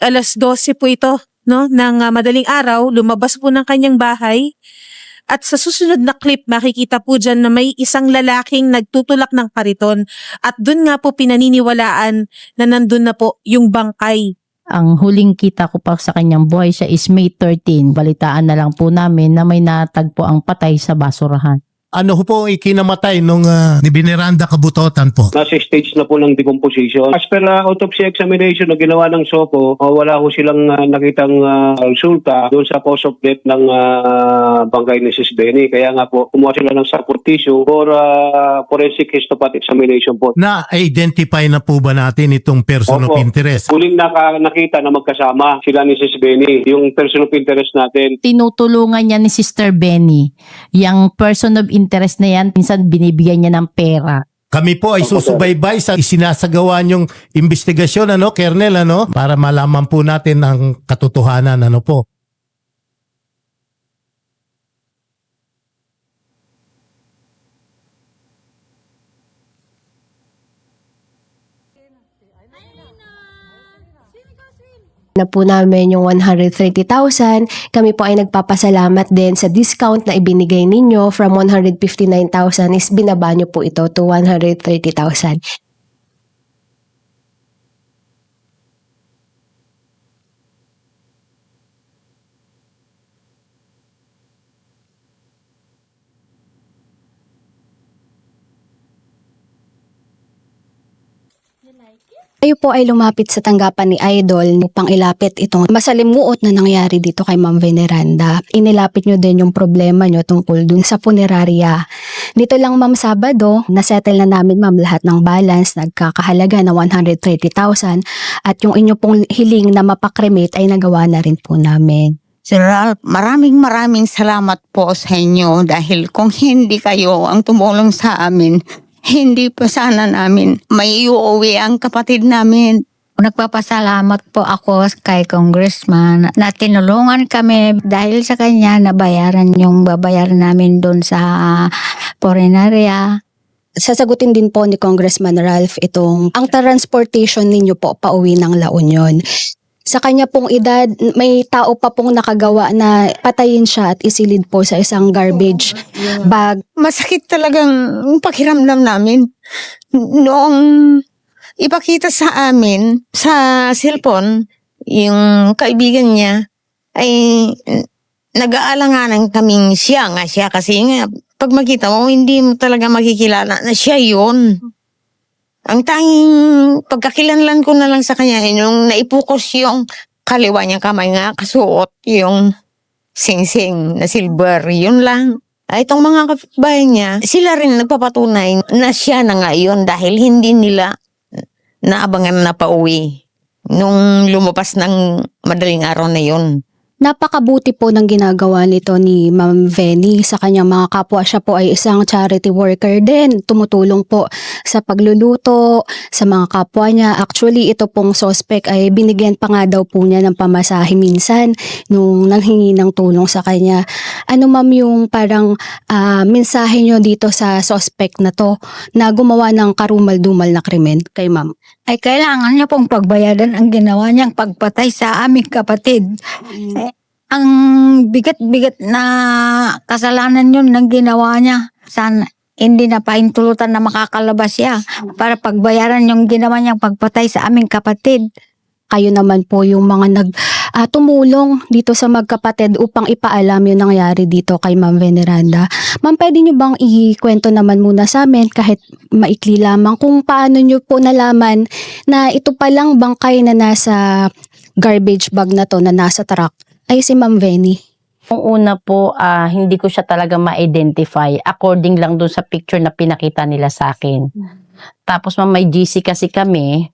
12 po ito, no, ng madaling araw, lumabas po ng kanyang bahay. At sa susunod na clip, makikita po dyan na may isang lalaking nagtutulak ng kariton. At dun nga po pinaniniwalaan na nandun na po yung bangkay. Ang huling kita ko pa sa kanyang buhay siya is May 13. Balitaan na lang po namin na may natagpo ang patay sa basurahan. Ano po ikinamatay nung ni Veneranda Kabutotan po? Nasa stage na po ng decomposition. As per autopsy examination na ginawa ng SOCO, wala ko silang nakitang resulta doon sa cause of death ng bangkay ni Sis Benny. Kaya nga po, kumuha sila ng support tissue for forensic histopath examination po. Na-identify na po ba natin itong person of Opo. interest? Huling nakita na magkasama sila ni Sis Benny, yung person of interest natin. Tinutulungan niya ni Sister Benny. Yung person of interest na yan, minsan binibigyan niya ng pera. Kami po ay susubaybay sa isinasagawa niyong investigasyon, Kernel, para malaman po natin ang katotohanan, po. Na po namin yung 130,000. Kami po ay nagpapasalamat din sa discount na ibinigay ninyo from 159,000 is binaba nyo po ito to 130,000. Tayo po ay lumapit sa tanggapan ni Idol upang ilapit itong masalimuot na nangyari dito kay Ma'am Veneranda. Inilapit nyo din yung problema nyo tungkol dun sa punerarya. Dito lang Ma'am Sabado, nasettle na namin Ma'am lahat ng balance, nagkakahalaga na 130,000 at yung inyo pong hiling na mapakremate ay nagawa na rin po namin. Sir Ralph, maraming salamat po sa inyo dahil kung hindi kayo ang tumulong sa amin, hindi pa sana namin may uuwi ang kapatid namin. Nagpapasalamat po ako kay Congressman na tinulungan kami dahil sa kanya nabayaran yung babayaran namin doon sa Punerarya. Sasagutin din po ni Congressman Ralph itong ang transportation ninyo po pauwi ng La Union. Sa kanya pong edad, may tao pa pong nakagawa na patayin siya at isilid po sa isang garbage bag. Masakit talagang pakiramdam namin. Noong ipakita sa amin sa cellphone, yung kaibigan niya ay nag-aalanganan kaming siya kasi nga pag makita mo, hindi mo talaga makikilala na siya yun. Ang tanging pagkakilanlan ko na lang sa kanya, yung naipukos yung kaliwa niyang kamay nga, kasuot yung singsing na silver, yun lang. Ay, itong mga kapitbahay niya, sila rin nagpapatunay na siya na nga yun dahil hindi nila naabangan na pauwi nung lumabas ng madaling araw na yun. Napakabuti po ng ginagawa nito ni Ma'am Venny sa kanyang mga kapwa. Siya po ay isang charity worker din. Tumutulong po sa pagluluto sa mga kapwa niya. Actually, ito pong suspect ay binigyan pa nga daw po niya ng pamasahe minsan nung nanghingi ng tulong sa kanya. Ano ma'am yung parang mensahe nyo dito sa suspect na to na gumawa ng karumal-dumal na krimen kay ma'am? Ay kailangan niya pong pagbayadan ang ginawa niyang pagpatay sa aming kapatid. Ang bigat-bigat na kasalanan yun ng ginawa niya. Sana hindi na pahintulutan na makakalabas siya para pagbayaran yung ginawa niyang pagpatay sa aming kapatid. Kayo naman po yung mga tumulong dito sa magkapatid upang ipaalam yung nangyari dito kay Ma'am Veneranda. Ma'am, pwede nyo bang ikwento naman muna sa amin kahit maikli lamang kung paano nyo po nalaman na ito palang bangkay na nasa garbage bag na to na nasa truck ay si Ma'am Venny? Yung una po, hindi ko siya talaga ma-identify according lang dun sa picture na pinakita nila sa akin. Tapos may GC kasi kami,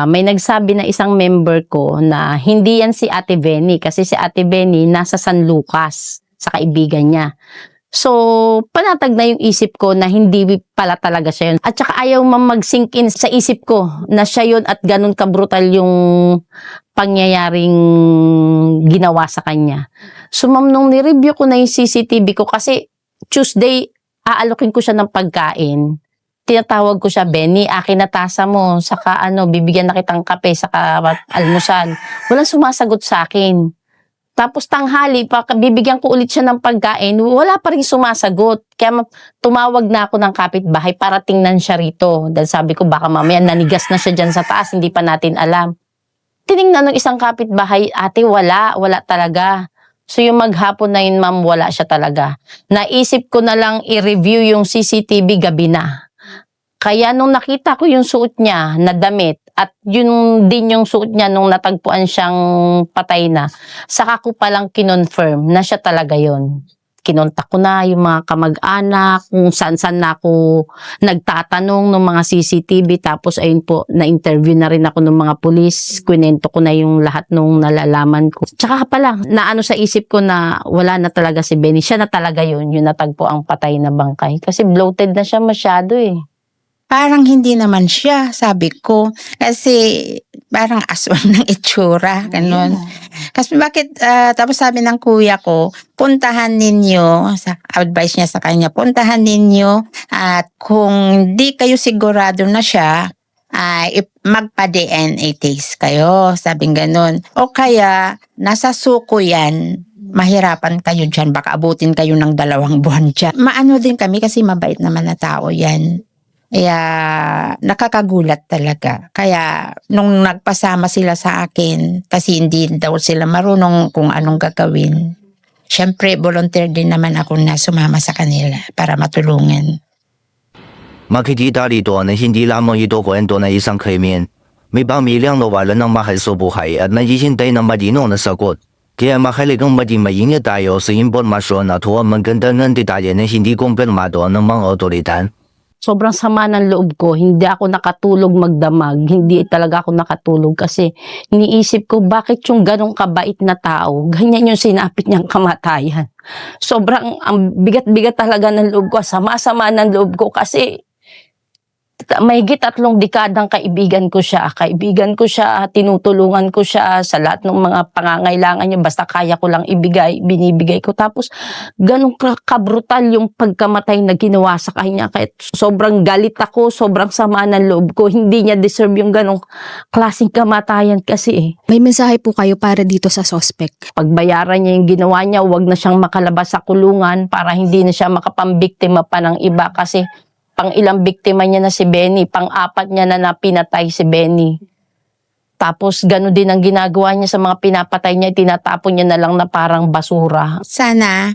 may nagsabi na isang member ko na hindi yan si Ate Venny kasi si Ate Venny nasa San Lucas sa kaibigan niya. So, panatag na yung isip ko na hindi pala talaga siya yun. At saka ayaw mag-sink in sa isip ko na siya yun at ganun kabrutal yung pangyayaring ginawa sa kanya. So, ma'am, nung ni-review ko na yung CCTV ko kasi Tuesday, aalokin ko siya ng pagkain. tinatawag ko siya, Benny, akin na tasa mo, saka bibigyan na kitang kape, saka almusal. Walang sumasagot sa akin. Tapos tanghali, bibigyan ko ulit siya ng pagkain, wala pa rin sumasagot. Kaya tumawag na ako ng kapitbahay para tingnan siya rito. Dahil sabi ko, baka mamaya nanigas na siya dyan sa taas, hindi pa natin alam. Tiningnan ng isang kapitbahay, ate, wala talaga. So yung maghapon na yun, ma'am, wala siya talaga. Naisip ko na lang i-review yung CCTV gabi na. Kaya nung nakita ko yung suot niya na damit at yun din yung suot niya nung natagpuan siyang patay na, saka ko palang kinonfirm na siya talaga yun. Kinontak ko na yung mga kamag-anak, kung saan-saan na ako nagtatanong ng mga CCTV. Tapos ayun po, na-interview na rin ako ng mga pulis. Kwento ko na yung lahat nung nalalaman ko. Tsaka pala, naano sa isip ko na wala na talaga si Benny. Siya na talaga yun, yung natagpo ang patay na bangkay. Kasi bloated na siya masyado eh. Parang hindi naman siya, sabi ko. Kasi parang aswang ng itsura, ganun. Kasi bakit, tapos sabi ng kuya ko, puntahan ninyo, advice niya sa kanya, puntahan ninyo at kung di kayo sigurado na siya, magpa-DNA test kayo, sabing ganun. O kaya, nasa suko yan, mahirapan kayo dyan, baka abutin kayo ng 2 buwan dyan. Maano din kami kasi mabait naman na tao yan. Kaya nakakagulat talaga. Kaya nung nagpasama sila sa akin, kasi hindi daw sila marunong kung anong gagawin. Siyempre, volunteer din naman ako na sumama sa kanila para matulungan. Makikita rito na hindi lamang ito kwento na isang krimen. May pamilyang nawalan ng mahal sa buhay at naghihintay ng malinaw na sagot. Kaya mahalagang maging maingat tayo sa impormasyon at huwag maganda ng detalye na hindi kumpirmado ng mga otoridad. Sobrang sama ng loob ko, hindi ako nakatulog magdamag, hindi talaga ako nakatulog kasi iniisip ko bakit yung ganong kabait na tao, ganyan yung sinapit niyang kamatayan. Sobrang ang bigat-bigat talaga ng loob ko, sama-sama ng loob ko kasi mahigit 3 dekadang kaibigan ko siya, tinutulungan ko siya sa lahat ng mga pangangailangan niya, basta kaya ko lang binibigay ko. Tapos ganun kabrutal yung pagkamatay na ginawa sa kanya, kahit sobrang galit ako, sobrang sama ng loob ko, hindi niya deserve yung ganong klaseng kamatayan kasi May mensahe po kayo para dito sa suspect. Pagbayaran niya yung ginawa niya, wag na siyang makalabas sa kulungan para hindi na siya makapambiktima pa ng iba kasi pang-ilang biktima niya na si Benny, pang-4 niya na pinatay si Benny. Tapos gano'n din ang ginagawa niya sa mga pinapatay niya, tinatapon niya na lang na parang basura. Sana,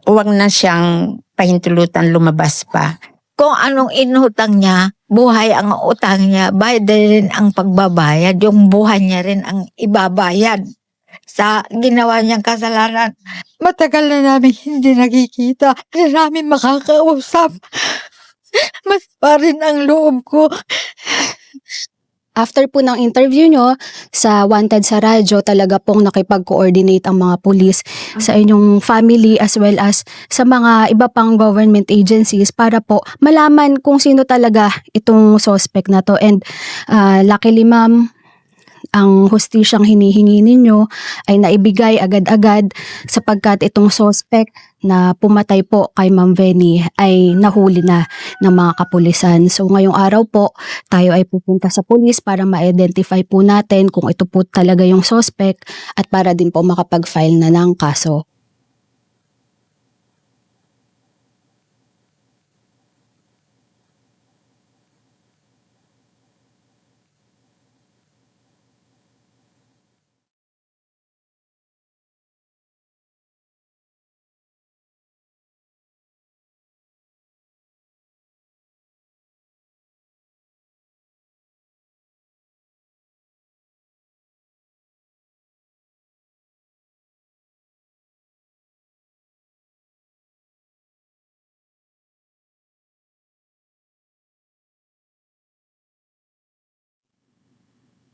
huwag na siyang pahintulutan lumabas pa. Kung anong inutang niya, buhay ang utang niya, bayad din ang pagbabayad, yung buhay niya rin ang ibabayad sa ginawa niyang kasalanan. Matagal na namin hindi nakikita, hindi namin makakausap. Mas pa rin ang loob ko. After po ng interview nyo sa Wanted sa radyo, talaga pong nakipag-coordinate ang mga pulis sa inyong family as well as sa mga iba pang government agencies para po malaman kung sino talaga itong suspect na to. And luckily ma'am, ang hustisyang hinihingi ninyo ay naibigay agad-agad sapagkat itong suspect na pumatay po kay Ma'am Venny ay nahuli na ng mga kapulisan. So ngayong araw po, tayo ay pupunta sa pulis para ma-identify po natin kung ito po talaga yung suspect at para din po makapag-file na ng kaso.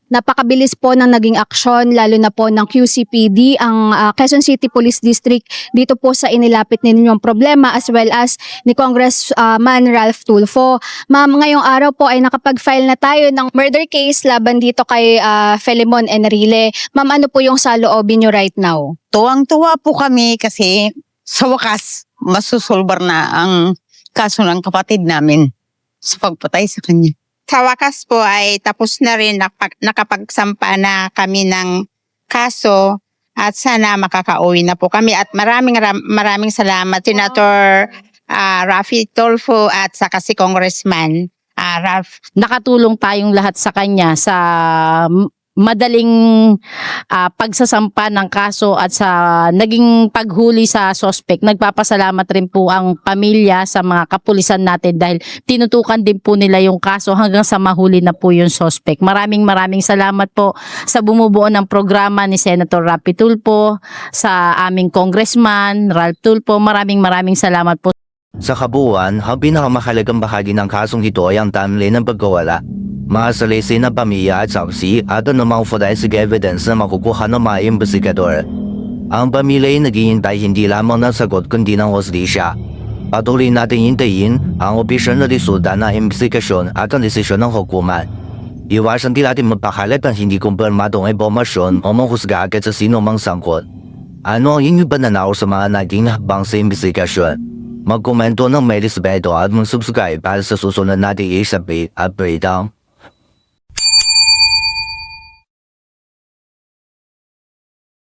Napakabilis po ng naging aksyon lalo na po ng QCPD, ang Quezon City Police District dito po sa inilapit ninyong problema as well as ni Congressman Ralph Tulfo. Ma'am, ngayong araw po ay nakapag-file na tayo ng murder case laban dito kay Felimon Enrile. Ma'am, ano po yung saloobin nyo right now? Tuwang-tuwa po kami kasi sa wakas masusolbar na ang kaso ng kapatid namin sa pagpatay sa kanya. Sa wakas po ay tapos na rin, nakapagsampa na kami ng kaso at sana makakauwi na po kami. At maraming salamat Senator Raffy Tulfo at saka si Congressman Ralph. Nakatulong tayong lahat sa kanya sa madaling pagsasampa ng kaso at sa naging paghuli sa suspect. Nagpapasalamat rin po ang pamilya sa mga kapulisan natin dahil tinutukan din po nila yung kaso hanggang sa mahuli na po yung suspect. Maraming salamat po sa bumubuo ng programa ni Senator Raffy Tulfo, sa aming Congressman Ralph Tulfo. Maraming salamat po. Sa kabuuan, ang pinakamahalagang bahagi ng kasong ito ay ang timeline ng pagkawala. Mga salisi ng pamilya at saksi at anumang forensic evidence na makukuha ng mga investigador. Ang pamilya ay naghihintay hindi lamang ng sagot kundi ng hustisya. Patuloy natin hintayin ang opisyal na resulta ng investigasyon at ang desisyon ng hukuman. Iwasan din natin magpakalat ng hindi kumpirmadong impormasyon o manghusga agad sa sino mang sangkot. Ano ang inyong pananaw sa mga naging habang sa investigasyon? Magkomento ng may respeto at mag-subscribe para sa susunod nating isabit at breakdown.